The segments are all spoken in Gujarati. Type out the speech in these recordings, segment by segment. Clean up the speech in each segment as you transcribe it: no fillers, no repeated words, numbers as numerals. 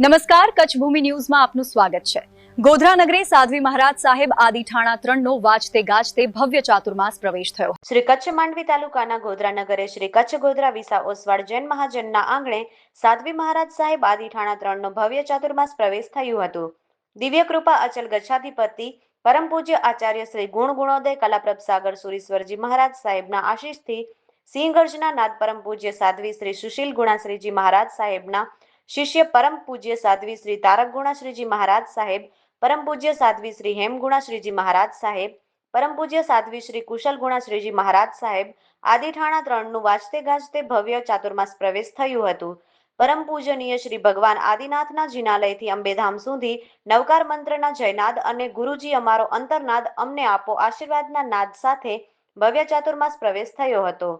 નમસ્કાર, કચ્છ ભૂમિ ન્યૂઝમાં આપનું સ્વાગત છે। ગોધરા નગરે સાધ્વી મહારાજ સાહેબ આદિ ઠાણા 3નો વાજતે ગાજતે ભવ્ય ચાતુર્માસ પ્રવેશ થયો। શ્રી કચ્છ માંડવી તાલુકાના ગોધરા નગરે શ્રી કચ્છ ગોધરા વિસા ઓસવાડ જૈન મહાજનના આંગણે સાધ્વી મહારાજ સાહેબ આદિ ઠાણા 3નો ભવ્ય ચાતુર્માસ પ્રવેશ થયું હતું। દિવ્ય કૃપા અચલ ગચ્છાધિપતિ પરમ પૂજ્ય આચાર્ય શ્રી ગુણ ગુણોદય કલાપ્રભ સાગર સુરીશ્વરજી મહારાજ સાહેબના આશીષથી સિંહ ગર્જના નાદ પરમ પૂજ્ય સાધ્વી શ્રી સુશીલ ગુણાશ્રીજી મહારાજ સાહેબના શિષ્ય પરમ પૂજ્ય સાધ્વી શ્રી તારક ગુણાશ્રીજી મહારાજ સાહેબ, પરમ પૂજ્ય સાધ્વી શ્રી હેમ ગુણાશ્રીજી મહારાજ સાહેબ, પરમ પૂજ્ય સાધ્વી શ્રી કુશલ ગુણાશ્રીજી મહારાજ સાહેબ આદિ ઠાણા 3નું વાજતે ગાજતે ભવ્ય ચાતુર્માસ પ્રવેશ થયું હતું। પરમ પૂજનીય શ્રી ભગવાન આદિનાથના જિનાલયથી અંબેધામ સુધી નવકાર મંત્રના જયનાદ અને ગુરુજી અમારો અંતરનાદ અમને આપો આશીર્વાદના નાદ સાથે ભવ્ય ચાતુર્માસ પ્રવેશ થયો હતો,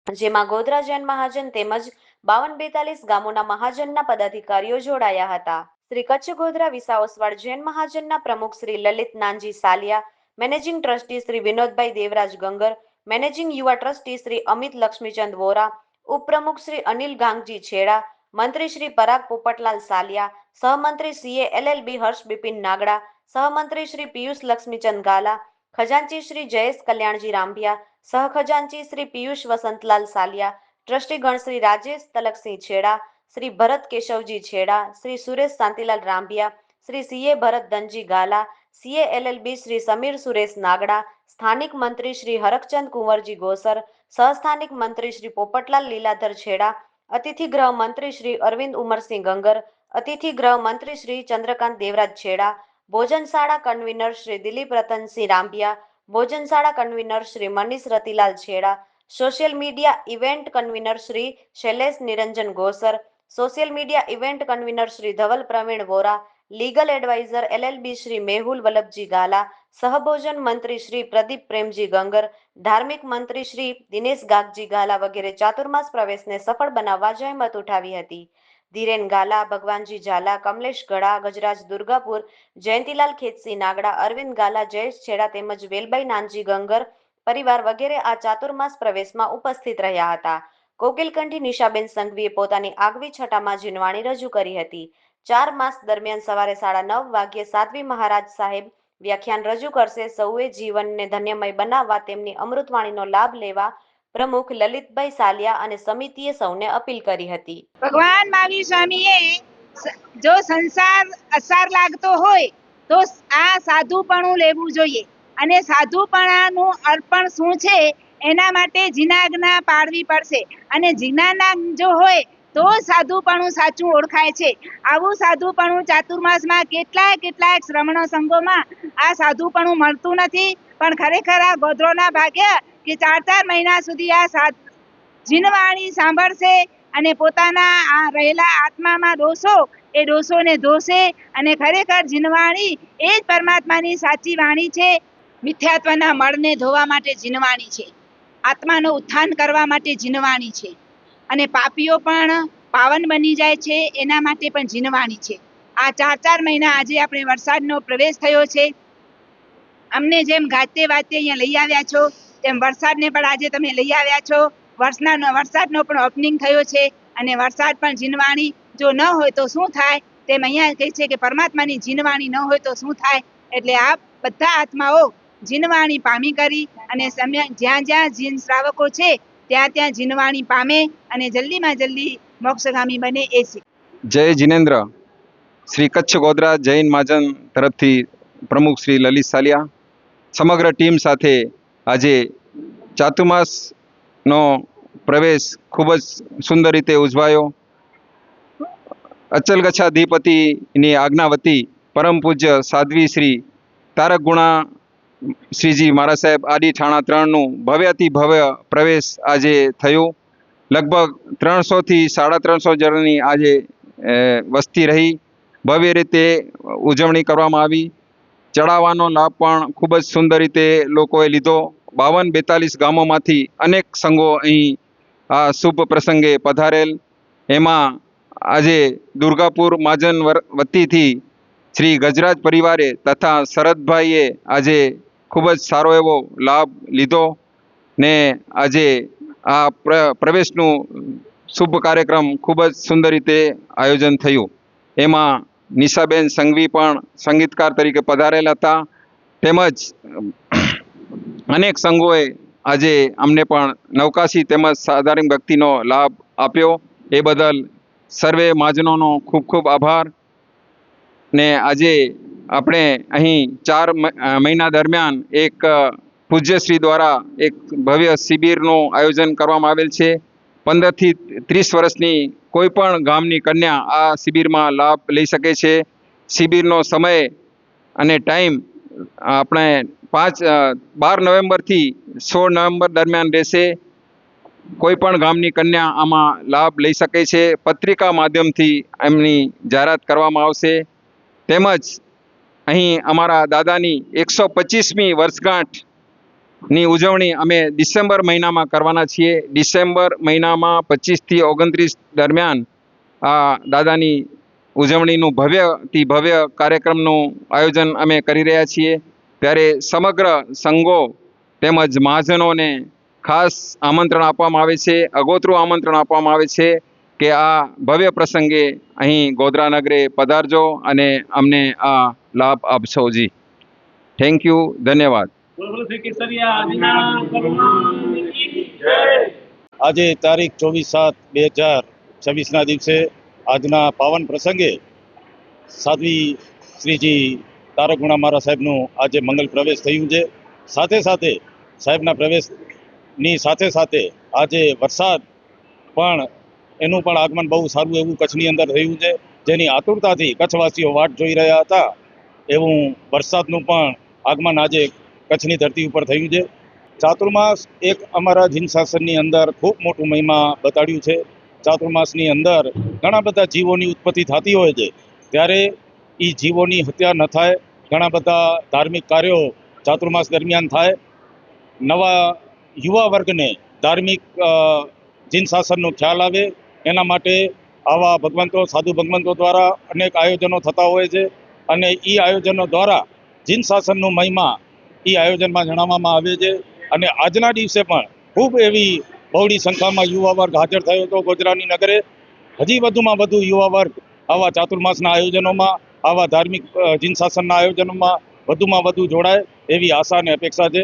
જેમાં ગોધરા જૈન મહાજન તેમજ 52-42 ગામોના મહાજનના પદાધિકારીઓ જોડાયા હતા। શ્રી કચ્છ ગોધરા વિસા ઓસવાડ જૈન મહાજનના પ્રમુખ શ્રી લલિત નાનજી સાલિયા, managing trustee Shri Vinodbhai Devraj Gangar, managing યુવા ટ્રસ્ટી શ્રી અમિત લક્ષ્મીચંદ વોરા, ઉપપ્રમુખ શ્રી અનિલ ગાંગજી છેડા, મંત્રી શ્રી પરાગ પોપટલાલ સાલિયા, સહમંત્રી સીએ એલએલબી હર્ષ બિપિન નાગડા, સહમંત્રી શ્રી પિયુષ લક્ષ્મીચંદ ગાલા, ખજાનચી શ્રી જયેશ કલ્યાણજી રામભિયા, સહખજાનચી શ્રી પિયુષ વસંતલાલ સાલિયા, ટ્રસ્ટીગણ શ્રી રાજેશ તલકસિંહ છેડા, શ્રી ભરત કેશવજી છેડા, શ્રી સુરેશ શાંતિલાલ રામભિયા, શ્રી સીએ ભરત ધનજી ગાલા, સીએ એલએલબી શ્રી સમીર સુરેશ નાગડા, સ્થાનિક મંત્રી શ્રી હરકચંદ કુંવરજી ગોસર, સહસ્થાનિક મંત્રી શ્રી પોપટલાલ લીલાધર છેડા, અતિથિ ગૃહ મંત્રી શ્રી અરવિંદ ઉમરસિંહ ગંગર, અતિથિ ગૃહ મંત્રી શ્રી ચંદ્રકાંત દેવરાજ છેડા, ભોજનશાળા કન્વીનર શ્રી દિલીપ રતનસિંહ રામભિયા, ભોજનશાળા convener Shri Manish Ratilal Chheda, social media event convener Shri Shailesh Niranjan Gosar, social media event convener Shri Dhaval Pravin Vora, legal adviser LLB Shri Mehul Vallabhji Gala, સહભોજન મંત્રી શ્રી પ્રદીપ પ્રેમજી ગંગર, ધાર્મિક મંત્રી શ્રી દિનેશ ગાગજી ગાલા વગેરે ચાતુર્માસ પ્રવેશને સફળ બનાવવા જહેમત ઉઠાવી હતી। ધીરેન ગાલા, ભગવાનજી ઝાલા, કમલેશ ગળા, ગજરાજ દુર્ગાપુર, જયંતિલાલ ખેતસિંહ નાગડા, અરવિંદ ગાલા, જયેશ છેડા તેમજ વેલબાઈ નાનજી ગંગર પરિવાર વગેરે આ ચાતુર્માસ પ્રવેશમાં ઉપસ્થિત રહ્યા હતા। કોકિલકંઠી નિશાબેન સંઘવીએ પોતાની આગવી છટામાં જીનવાણી રજૂ કરી હતી। 4 માસ દરમિયાન સવારે 9:30 વાગ્યે સાધ્વી મહારાજ સાહેબ વ્યાખ્યાન રજૂ કરશે। સૌએ જીવનને ધન્યમય બનાવવા તેમની અમૃતવાણીનો લાભ લેવા પ્રમુખ લલિતભાઈ સાલિયા અને સમિતિએ સૌને અપીલ કરી હતી। ભગવાન મહાવીર સ્વામીએ જો સંસાર અસાર લાગતો હોય તો આ સાધુપણું લેવું જોઈએ અને સાધુપણાનું અર્પણ શું છે એના માટે જીનાજ્ઞા પાળવી પડશે અને જીનાના જો હોય તો સાધુપણું સાચું ઓળખાય છે। આવું સાધુપણું ચાતુર્માસમાં કેટલાય શ્રમણ સંઘોમાં આ સાધુપણું મળતું નથી, પણ ખરેખર આ ગોધરોના ભાગ્ય કે 4 મહિના સુધી આ જીનવાણી સાંભળશે અને પોતાના આ રહેલા આત્મામાં દોષો એ દોષોને ધોશે અને ખરેખર જીનવાણી એ જ પરમાત્માની સાચી વાણી છે। મિથ્યાત્વના મળને ધોવા માટે જીનવાણી છે, આત્માનો ઉત્થાન કરવા માટે જીનવાણી છે અને પાપીઓ પણ પાવન બની જાય છે એના માટે પણ જીનવાણી છે। આ 4 મહિના આજે આપણે વરસાદનો પ્રવેશ થયો છે, અમને જેમ ગાતે વાતે અહીંયા લઈ આવ્યા છો તેમ વરસાદને પણ આજે તમે લઈ આવ્યા છો। વરસાદનો પણ ઓપનિંગ થયો છે અને વરસાદ પણ જીનવાણી જો ન હોય તો શું થાય તેમ અહીંયા કહે છે કે પરમાત્માની જીનવાણી ન હોય તો શું થાય, એટલે આ બધા આત્માઓ જીનવાણી પામી કરી અને જ્યાં જીન શ્રાવકો છે ત્યાં જીનવાણી પામે અને જલ્દીમાં જલ્દી મોક્ષગામી બને એ છે। જય જીનેન્દ્ર। શ્રી કચ્છ ગોધરા જૈન મહાજન તરફથી પ્રમુખ શ્રી લલિત સાલિયા સમગ્ર ટીમ સાથે આજે ચાતુર્માસનો પ્રવેશ ખૂબ જ સુંદર રીતે ઉજવાયો। અચલ ગચ્છાધિપતિની આજ્ઞાવતી પરમ પૂજ્ય સાધ્વી શ્રી તારક ગુણા શ્રીજી મહારાજ સાહેબ આદિ ઠાણા 3નું ભવ્યાતિ ભવ્ય પ્રવેશ આજે થયો। લગભગ 300 થી 350 જણની આજે વસ્તી રહી, ભવ્ય રીતે ઉજવણી કરવામાં આવી। ચડાવવાનો લાભ પણ ખૂબ જ સુંદર રીતે લોકોએ લીધો। 52-42 ગામોમાંથી અનેક સંઘો અહીં આ શુભ પ્રસંગે પધારેલ। એમાં આજે દુર્ગાપુર મહાજન વતીથી શ્રી ગજરાજ પરિવારે તથા શરદભાઈએ આજે ખૂબ જ સારો એવો લાભ લીધો ને આજે આ પ્રવેશનું શુભ કાર્યક્રમ ખૂબ જ સુંદર રીતે આયોજન થયું। એમાં નિશાબેન સંઘવી પણ સંગીતકાર તરીકે પધારેલા હતા. તેમજ અનેક સંઘોએ આજે અમને પણ નવકાશી તેમજ સાધારણ ભક્તિનો લાભ આપ્યો. એ બદલ સર્વે મહાજનોનો ખૂબ ખૂબ આભાર. ને આજે આપણે અહીં 4 મહિના દરમિયાન એક પૂજ્યશ્રી દ્વારા એક ભવ્ય શિબિરનું આયોજન કરવામાં આવેલ છે. 15 થી 30 વર્ષની કોઈ પણ ગામની કન્યા આ શિબિરમાં લાભ લઈ શકે છે. શિબિરનો સમય અને ટાઈમ આપણે 12 નવેમ્બરથી 16 નવેમ્બર દરમિયાન રહેશે. કોઈ પણ ગામની કન્યા આમાં લાભ લઈ શકે છે. પત્રિકા માધ્યમથી એમની જાહેરાત કરવામાં આવશે. તેમજ અહીં અમારા દાદાની 125મી વર્ષગાંઠની ઉજવણી અમે ડિસેમ્બર મહિનામાં કરવાના છીએ. ડિસેમ્બર મહિનામાં 25 થી 29 દરમિયાન આ દાદાની ઉજવણીનું ભવ્યથી ભવ્ય કાર્યક્રમનું આયોજન અમે કરી રહ્યા છીએ. ત્યારે સમગ્ર સંઘો તેમજ મહાજનોને ખાસ આમંત્રણ આપવામાં આવે છે, અગોતરું આમંત્રણ આપવામાં આવે છે કે આ ભવ્ય પ્રસંગે અહીં ગોધરા નગરે પધારજો અને અમને આ લાભ આપશો. જી, થેન્ક યુ, ધન્યવાદ. આજે તારીખ 24/7/2026ના દિવસે આજના પાવન પ્રસંગે સાધ્વી શ્રીજી તારકગુણા મહારાજ સાહેબનું આજે મંગલ પ્રવેશ થયું છે. સાથે સાથે સાહેબના પ્રવેશની સાથે સાથે આજે વરસાદ પણ એનું પણ આગમન બહુ સારું એવું કચ્છની અંદર થયું છે, જેની આતુરતાથી કચ્છવાસીઓ વાટ જોઈ રહ્યા હતા. એવું વરસાદનું પણ આગમન આજે કચ્છની ધરતી ઉપર થયું છે. ચાતુર્માસ એક અમારા જીન શાસનની અંદર ખૂબ મોટું મહિમા બતાડ્યું છે. ચાતુર્માસની અંદર ઘણા બધા જીવોની ઉત્પત્તિ થતી હોય છે, ત્યારે એ જીવોની હત્યા ન થાય, ઘણા બધા ધાર્મિક કાર્યો ચાતુર્માસ દરમિયાન થાય. નવા યુવા વર્ગને ધાર્મિક જીન શાસનનો ખ્યાલ આવે એના માટે આવા ભગવંતો, સાધુ ભગવંતો દ્વારા અનેક આયોજનો થતા હોય છે અને એ આયોજનો દ્વારા જીન શાસનનો મહિમા એ આયોજનમાં જણાવવામાં આવે છે. અને આજના દિવસે પણ ખૂબ એવી બહોળી સંખ્યામાં યુવા વર્ગ હાજર થયો હતો ગોધરાની નગરે. હજી વધુમાં વધુ યુવા વર્ગ આવા ચાતુર્માસના આયોજનોમાં, આવા ધાર્મિક જીન શાસનના આયોજનોમાં વધુમાં વધુ જોડાય એવી આશા અને અપેક્ષા છે.